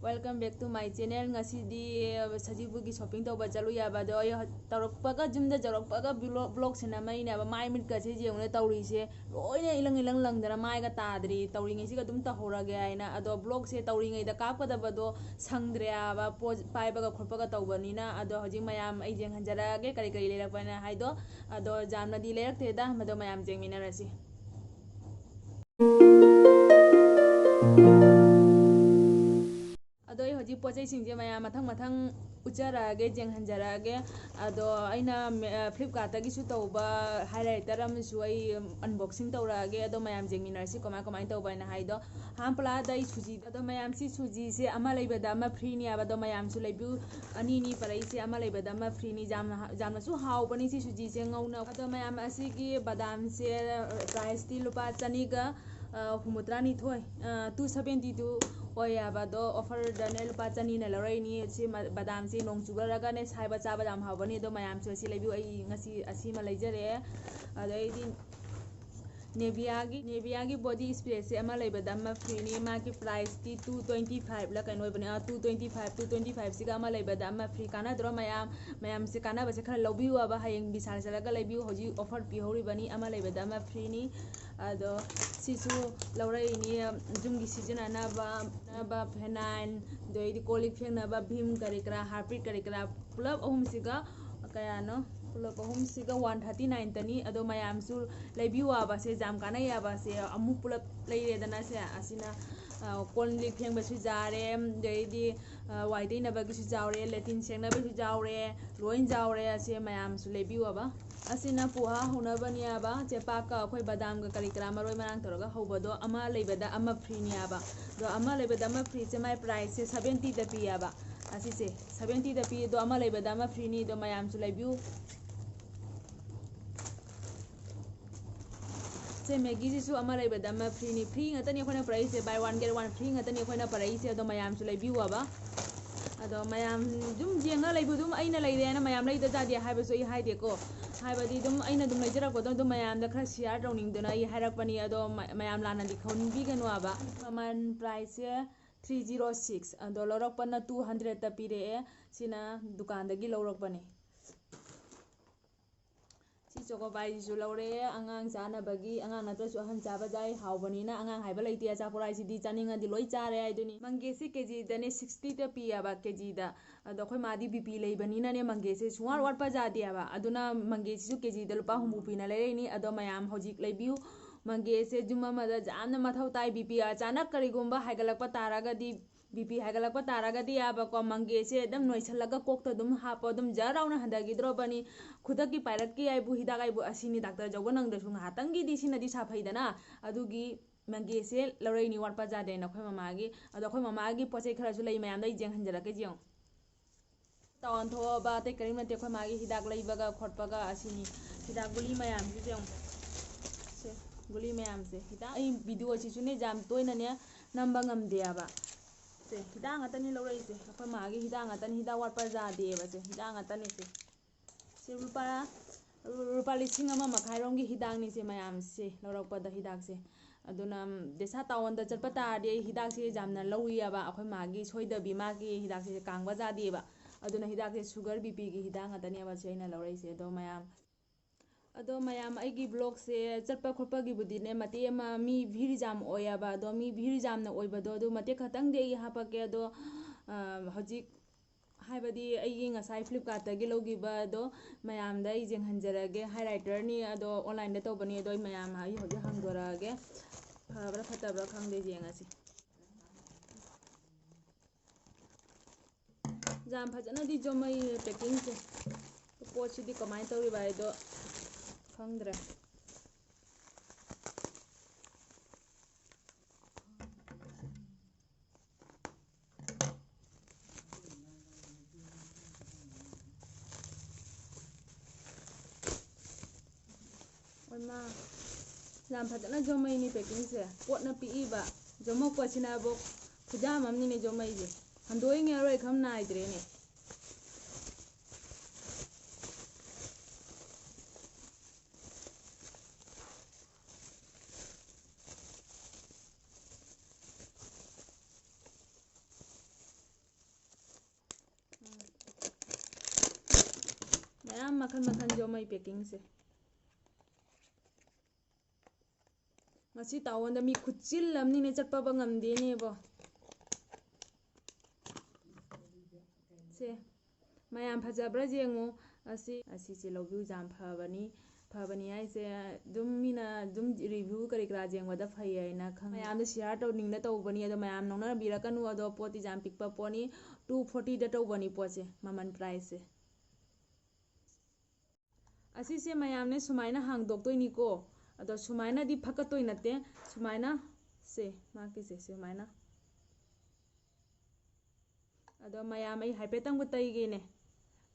Welcome back to my channel. Ngasi di sajibu gi shopping to bajalu ya ba do yo tarok paga jumda jarok paga vlog sena mai na ba mai mit ka se je ngone tawri se loina ilang ilang lang dara mai ga tadri tawri ngi si ga dum ta hora ga aina ado vlog se tawri ngai da kap ka da ba do sangdre ba pai ba ga khop ga taw bani na ado hoji mayam ai jeng hanjara ge kari kari lerak pa na haido ado jamna di lerak te da mado mayam jeng minarasi. अदो हजी पोचै सिंजे मया मथंग मथंग उचरागे जेंग हंजरागे अदो आइना फ्लिपकार्ट गी सु तौबा highlighter अमसु आई unboxing तौरागे अदो मयाम जेंग मिनरसी कमाय कमाय तौबा ना हाइदो हामपला दai सुजी अदो मयाम सि सुजी से अमा लेबदा अमा फ्री नि आबदो मयाम सु लेबु अनि नि पराई से अमा लेबदा अमा फ्री नि जाम सु हाउ बनी सि सुजी से ngौना अदो मयाम असि गी बादाम से प्राइस ति लुपा चनीगा हुमुद्रानी थोय 272 ओयाबादो ऑफर दने लुपा चनी ने लरैनी सि बादाम सि नोंग चुबरगा ने साइबा चाबा जाम हावनी दो मयाम सु सि लेबि आई ngasi असि मा लेजरे अदैदि नेबियागी बॉडी स्प्रे से अमा लेबदा अमा फ्री नि मा की प्राइस ती 225 ला कनो बने 225 सिगा अमा लेबदा अमा फ्री काना द्रो मयाम से काना बसे खरा लौबिउ अबा हायंग बिसाल चलगा लेबिउ होजी ऑफर पि होरि बनी अमा लेबदा अमा फ्री नि अदो सिसु लौरैनी जुमगी सीजन ना फेनाइन दोइदि कोलिक फेंगना भीम करिकरा हार्पिक करिकरा पुलब अहुम सिगा कयानो पुलब अहुम सिगा 139 तनी अदो मयाम सु लेबिउ आबा से जाम काना याबा से अमु पुलब लेरेदना से असिना कोलिक फेंग बसु जारे दोइदि वाइदि नबगसु जावरे लेटिन सेंगना बसु जावरे लोइन जावरे असे मयाम सु लेबिउ आबा असिना पुहा हुनबनियाबा चेपाका अखोय बादाम गा करिकरा मरोय मनांग तोरगा हौबदो अमा लेबदा अमा फ्री नियाबा दो अमा लेबदा अमा फ्री से माय प्राइस से 70 दा पियाबा असी से 70 दा पि दो अमा लेबदा अमा फ्री नि दो मयाम सु लेबिउ से मैगी जिसु अमा लेबदा अमा फ्री नि free ngata ni khona price से buy 1 get 1 free ngata ni khona price से दो मयाम सु लेबिउ आबा अदो मयाम जुम जेंगा लेबु दुम आइना लेदे ना मयाम लेदा जादे हाइबसु ई हाइदे को हाइबदी दुम आइना दुम लेजरको दुम मयाम दा खरा शेयर तौनिंगदना ई हाइरकपनी अदो मयाम लाना दि खौनिबिगनु आबा ममन प्राइस 306 अदो लौरकपना 200 ता पिरे सिना दुकान दगी लौरकपनी सी चोको बाई जु लौरे अंगांग चानबगी अंगांग नत्रसु अहन चाबा जाय हावबनीना अंगांग हाइबा लैते अचा पुराई सिदी चानिंगा दि लोई चारे आइदुनी मंगेसी केजी दने 60 ता पियाबा केजी दा अदो खोय मादी बीपी लेबनीना ने मंगेसे सुवार वाटपा जादियाबा अदुना मंगेसी सु केजी दा लुपा हुमु पिना लेरेनी अदो मयाम होजिक लेबिउ मंगेसे जुमा मदा जान मथौ ताई बीपी अचानक करिगुम्बा हाइगलकपा तारागदी बीपी हाइगलकपा तारागदी याबको मंगेसे एकदम नोइसलगा कोकतो दुम हापो दुम जराउना हंदगिद्रोबनी खुदकी पाइरक्की आइबु हिदाक आइबु असिनी डाक्टर जौगो नंगदसु हातंगी दिसिनदी साफैदना अदुगी मंगेसे लौरैनी वाटपा जादे नखोय ममागी अदो खोय ममागी पोचै खरासु लै मयाम दै जेंग हंजरके जियो तावन थोबा ते करीम नते खोय मागी हिदाक लैबगा खोटपगा असिनी हिदाक गुली मयाम जु जेंग से गुली मयाम से हिदाक आई वीडियो सिसुने जाम तोयनने नंबा ngamdeaba से हिदाक ngatani लौरैसे खोय मागी हिदाक ngatani हिदाक वाटपा जादेबा से हिदाक ngatani से रुपा लिसिंग अमा मखाइरोंगी हिदाकनी से मयाम से लौरकपदा हिदाक से अदुना देसा तावन दा चटपा तादे हिदाक से जामना लौइयाबा अखोय मागी सोइदबी मागी हिदाक से कांगबा जादेबा अदुना हिदाक से शुगर बीपी की हिदाक ngatani अबा से आइना लौरैसे अदो मयाम आइगी ब्लॉग से चटपा खोपा की बुदिने मते मा मी भीड़ जाम ओयाबा अदो मी भीड़ जाम ना ओइबदो अदो मते खतंग दे हापके अदो हजिक हाइबदी आइगी ngасai फ्लिपकार्ट तगी लौगिबा अदो मयाम दा आई जेंग हंजरगे हाइलाइटर नि अदो ऑनलाइन दा तोबनी अदो मयाम हाई होजे हंगोरागे फबरा फतबरा खंगदे जेंगासी जाम फजना दी जोमई पैकिंग से पोची दी कमाई तौरी बाय दो खंगद्रे ओमा जाम फजना जोमई नि पैकिंग से पोटना पीइबा जोमो पोचिना बो खुजाम हमनी ने जोमई जे हंदोइंग यारोय खम नाइद्रे ने ꯃꯌꯥꯝ ꯃꯈꯟ ꯖꯣꯃꯩ ꯄꯦꯛꯀꯤꯡꯁꯦ ꯉꯁꯤ ꯇꯥꯎꯟꯗ ꯃꯤ ꯈꯨꯠꯆꯤꯜ ꯑꯃꯅꯤꯅꯦ ꯆꯠꯄꯕ ꯉꯝꯗꯦꯅꯦꯕꯣ ꯁꯦ ꯃꯌꯥꯝ ꯐꯖꯕ꯭ꯔꯥ ꯌꯦꯡꯉꯨ ꯑꯁꯤꯁꯦ ꯂꯧꯕꯤꯌꯨ ꯌꯥꯝ ꯐꯕꯅꯤ ꯍꯥꯏꯁꯦ ꯑꯗꯨꯝ ꯃꯤꯅ ꯑꯗꯨꯝ ꯔꯤꯚ꯭ꯌꯨ ꯀꯔꯤ ꯀꯔꯥ ꯌꯦꯡꯕꯗ ꯐꯩ ꯍꯥꯏꯅ ꯃꯌꯥꯝꯗ ꯁꯤꯌꯥꯔ ꯇꯧꯅꯤꯡꯅ ꯇꯧꯕꯅꯤ ꯑꯗꯣ ꯃꯌꯥꯝ ꯅꯣꯡꯅꯕꯤꯔꯛꯀꯅꯨ ꯑꯗꯣ ꯄꯣꯠꯇꯤ ꯌꯥꯝ ꯄꯤꯛꯄ ꯄꯣꯠꯅꯤ 240ꯗ ꯇꯧꯕꯅꯤ ꯄꯣꯠꯁꯦ ꯃꯃꯜ ꯄ꯭ꯔꯥꯏꯁꯁꯦ ꯑꯁꯤꯁꯦ ꯃꯌꯥꯝꯅꯦ ꯁꯨꯃꯥꯏꯅ ꯍꯥꯡꯗꯣꯛꯇꯣꯏꯅꯤꯀꯣ ꯑꯗꯣ ꯁꯨꯃꯥꯏꯅꯗꯤ ꯐꯛꯀꯠꯇꯣꯏ ꯅꯠꯇꯦ ꯁꯨꯃꯥꯏꯅ ꯁꯦ ꯃꯥꯒꯤꯁꯦ ꯁꯨꯃꯥꯏꯅ ꯑꯗꯣ ꯃꯌꯥꯝ ꯑꯩ ꯍꯥꯏꯐꯦꯠꯇꯪꯒ ꯇꯩꯒꯦꯅꯦ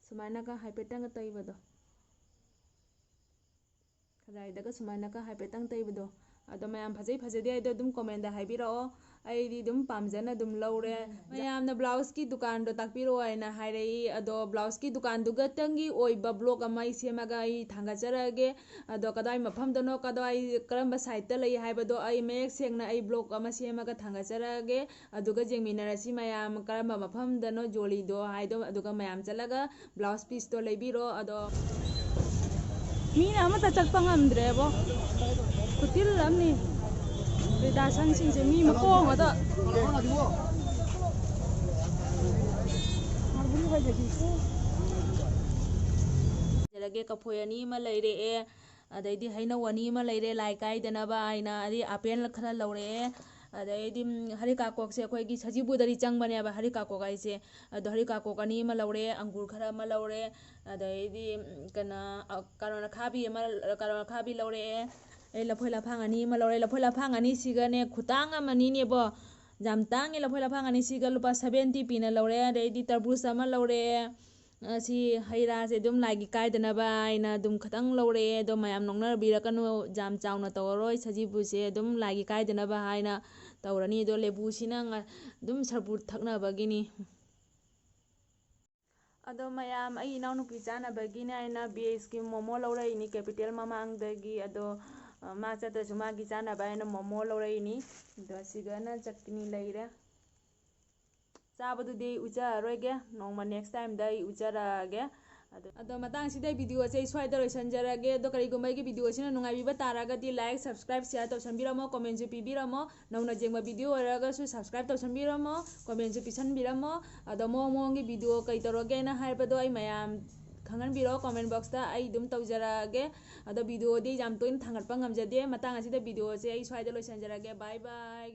ꯁꯨꯃꯥꯏꯅꯒ ꯍꯥꯏꯐꯦꯠꯇꯪꯒ ꯇꯩꯕꯗꯣ ꯈꯖꯥꯏꯗꯒ ꯁꯨꯃꯥꯏꯅꯒ ꯍꯥꯏꯐꯦꯠꯇꯪ ꯇꯩꯕꯗꯣ ꯑꯗꯣ ꯃꯌꯥꯝ ꯐꯖꯩ ꯐꯖꯗꯦ ꯑꯩꯗꯣ ꯑꯗꯨꯝ ꯀꯣꯃꯦꯟꯗ ꯍꯥꯏꯕꯤꯔꯛꯑꯣ ꯑꯩꯗꯤ ꯑꯗꯨꯝ ꯄꯥꯝꯖꯅ ꯑꯗꯨꯝ ꯂꯧꯔꯦ ꯃꯌꯥꯝꯅ ꯕ꯭ꯂꯥꯎꯁꯀꯤ ꯗꯨꯀꯥꯟꯗꯣ ꯇꯥꯛꯄꯤꯔꯛꯑꯣ ꯍꯥꯏꯅ ꯍꯥꯏꯔꯛꯏ ꯑꯗꯣ ꯕ꯭ꯂꯥꯎꯁꯀꯤ ꯗꯨꯀꯥꯟꯗꯨꯒꯇꯪꯒꯤ ꯑꯣꯏꯕ ꯕ꯭ꯂꯣꯛ ꯑꯃ ꯑꯩ ꯁꯦꯝꯃꯒ ꯑꯩ ꯊꯥꯡꯒꯠꯆꯔꯛꯑꯒꯦ ꯑꯗꯣ ꯀꯗꯥꯏ ꯃꯐꯝꯗꯅꯣ ꯀꯔꯝꯕ ꯁꯥꯏꯠꯇ ꯂꯩ ꯍꯥꯏꯕꯗꯣ ꯑꯩ ꯃꯌꯦꯛ ꯁꯦꯡꯅ ꯑꯩ ꯕ꯭ꯂꯣꯛ ꯑꯃ ꯁꯦꯝꯃꯒ ꯊꯥꯡꯒꯠꯆꯔꯛꯑꯒꯦ ꯑꯗꯨꯒ ꯌꯦꯡꯃꯤꯟꯅꯔꯁꯤ ꯃꯌꯥꯝ ꯀꯔꯝꯕ ꯃꯐꯝꯗꯅꯣ ꯌꯣꯜꯂꯤꯗꯣ ꯍꯥꯏꯗꯣ ꯑꯗꯨꯒ ꯃꯌꯥꯝ ꯆꯠꯂꯒ ꯕ꯭ꯂꯥꯎꯁ ꯄꯤꯁꯇꯣ ꯂꯩꯕꯤꯔꯣ ꯑꯗꯣ ꯃꯤꯅ ꯑꯃꯠꯇ ꯆꯠꯄ ꯉꯝꯗ꯭ꯔꯦꯕꯣ ꯈꯨꯇꯤꯜ ꯑꯃꯅꯤ ꯄ꯭ꯔꯤꯗꯥꯁꯟꯁꯤꯡꯁꯦ ꯃꯤ ꯃꯈꯣꯡ ꯖꯔꯒꯦ ꯀꯐꯣꯏ ꯑꯅꯤ ꯑꯃ ꯂꯩꯔꯛꯑꯦ ꯑꯗꯩꯗꯤ ꯍꯩꯅꯧ ꯑꯅꯤ ꯑꯃ ꯂꯩꯔꯦ ꯂꯥꯏ ꯀꯥꯏꯗꯅꯕ ꯍꯥꯏꯅ ꯑꯗꯩ ꯑꯥꯄꯦꯜ ꯈꯔ ꯂꯧꯔꯛꯑꯦ ꯑꯗꯩꯗꯤ ꯍꯔꯤꯀꯥꯀꯣꯛꯁꯦ ꯑꯩꯈꯣꯏꯒꯤ ꯁꯖꯤꯕꯨꯗꯗꯤ ꯆꯪꯕꯅꯦꯕ ꯍꯔꯤꯀꯥꯀꯣꯛ ꯍꯥꯏꯁꯦ ꯑꯗꯣ ꯍꯔꯤꯀꯥꯀꯣꯛ ꯑꯅꯤ ꯑꯃ ꯂꯧꯔꯦ ꯑꯪꯒꯨꯔ ꯈꯔ ꯑꯃ ꯂꯧꯔꯦ ꯑꯗꯩꯗꯤ ꯀꯥꯔꯣꯠ ꯑꯈꯥꯕꯤ ꯂꯧꯔꯛꯑꯦ ꯑꯩ ꯂꯐꯣꯏ ꯂꯐꯥꯡ ꯑꯅꯤ ꯑꯃ ꯂꯧꯔꯦ ꯂꯐꯣꯏ ꯂꯐꯥꯡ ꯑꯅꯤꯁꯤꯒꯅꯦ ꯈꯨꯇꯥꯡ ꯑꯃꯅꯤꯅꯦꯕꯣ ꯌꯥꯝ ꯇꯥꯡꯉꯦ ꯂꯐꯣꯏ ꯂꯐꯥꯡ ꯑꯅꯤꯁꯤꯒ ꯂꯨꯄꯥ 70 ꯄꯤꯅ ꯂꯧꯔꯦ ꯑꯗꯩꯗꯤ ꯇꯔꯕꯨꯖ ꯑꯃ ꯂꯧꯔꯛꯑꯦ ꯑꯁꯤ ꯍꯩ ꯔꯥꯁꯦ ꯑꯗꯨꯝ ꯂꯥꯏꯒꯤ ꯀꯥꯏꯗꯅꯕ ꯍꯥꯏꯅ ꯑꯗꯨꯝ ꯈꯤꯇꯪ ꯂꯧꯔꯛꯑꯦ ꯑꯗꯣ ꯃꯌꯥꯝ ꯅꯣꯛꯅꯕꯤꯔꯛꯀꯅꯨ ꯌꯥꯝ ꯆꯥꯎꯅ ꯇꯧꯔꯔꯣꯏ ꯁꯖꯤꯕꯨꯁꯦ ꯑꯗꯨꯝ ꯂꯥꯏꯒꯤ ꯀꯥꯏꯗꯅꯕ ꯍꯥꯏꯅ ꯇꯧꯔꯅꯤ ꯑꯗꯣ ꯂꯦꯕꯨꯁꯤꯅ ꯑꯗꯨꯝ ꯁꯔꯕꯨꯠ ꯊꯛꯅꯕꯒꯤꯅꯤ ꯑꯗꯣ ꯃꯌꯥꯝ ꯑꯩ ꯏꯅꯥꯎꯅꯨꯄꯤ ꯆꯥꯅꯕꯒꯤꯅꯦ ꯑꯩꯅ ꯚꯦꯖꯀꯤ ꯃꯣꯃꯣ ꯂꯧꯔꯛꯏꯅꯤ ꯀꯦꯄꯤꯇꯦꯜ ꯃꯃꯥꯡꯗꯒꯤ ꯑꯗꯣ ꯃꯥ ꯆꯠꯇ꯭ꯔꯁꯨ ꯃꯥꯒꯤ ꯆꯥꯅꯕ ꯍꯥꯏꯅ ꯃꯣꯃꯣ ꯂꯧꯔꯛꯏꯅꯤ ꯑꯗꯣ ꯁꯤꯒꯅ ꯆꯠꯅꯤ ꯂꯩꯔꯦ ꯆꯥꯕꯗꯨꯗꯤ ꯑꯩ ꯎꯠꯆꯔꯔꯣꯏꯒꯦ ꯅꯣꯡꯃ ꯅꯦꯛꯁ ꯇꯥꯏꯝꯗ ꯑꯩ ꯎꯠꯆꯔꯛꯑꯒꯦ ꯑꯗꯣ ꯃꯇꯥꯡꯁꯤꯗ ꯚꯤꯗꯤꯑꯣꯁꯦ ꯑꯩ ꯁ꯭ꯋꯥꯏꯗ ꯂꯣꯏꯁꯤꯟꯖꯔꯒꯦ ꯑꯗꯣ ꯀꯔꯤꯒꯨꯝꯕ ꯑꯩꯒꯤ ꯚꯤꯗꯤꯑꯣꯁꯤꯅ ꯅꯨꯡꯉꯥꯏꯕꯤꯕ ꯇꯥꯔꯒꯗꯤ ꯂꯥꯏꯛ ꯁꯕꯁꯀ꯭ꯔꯥꯏꯕ ꯁꯤꯌꯥꯔ ꯇꯧꯁꯟꯕꯤꯔꯝꯃꯣ ꯀꯣꯃꯦꯟꯁꯨ ꯄꯤꯕꯤꯔꯝꯃꯣ ꯅꯧꯅ ꯌꯦꯡꯕ ꯚꯤꯗꯤꯑꯣ ꯑꯣꯏꯔꯒꯁꯨ ꯁꯕꯁꯀ꯭ꯔꯥꯏꯕ ꯇꯧꯁꯟꯕꯤꯔꯝꯃꯣ ꯀꯣꯃꯦꯟꯁꯨ ꯄꯤꯁꯟꯕꯤꯔꯝꯃꯣ ꯑꯗꯣ ꯃꯑꯣꯡꯒꯤ ꯚꯤꯗꯤꯑꯣ ꯀꯩ ꯇꯧꯔꯒꯦꯅ ꯍꯥꯏꯕꯗꯣ ꯑꯩ ꯃꯌꯥꯝ ꯈꯪꯍꯟꯕꯤꯔꯛꯑꯣ ꯀꯣꯃꯦꯟ ꯕꯣꯛꯁꯇ ꯑꯩ ꯑꯗꯨꯝ ꯇꯧꯖꯔꯛꯑꯒꯦ ꯑꯗꯣ ꯚꯤꯗꯤꯑꯣꯗꯤ ꯌꯥꯝ ꯇꯣꯏꯅ ꯊꯥꯡꯒꯠꯄ ꯉꯝꯖꯗꯦ ꯃꯇꯥꯡ ꯑꯁꯤꯗ ꯚꯤꯗꯤꯑꯣꯁꯦ ꯑꯩ ꯁ꯭ꯋꯥꯏꯗ ꯂꯣꯏꯁꯤꯟꯖꯔꯒꯦ ꯕꯥꯏ ꯕꯥꯏ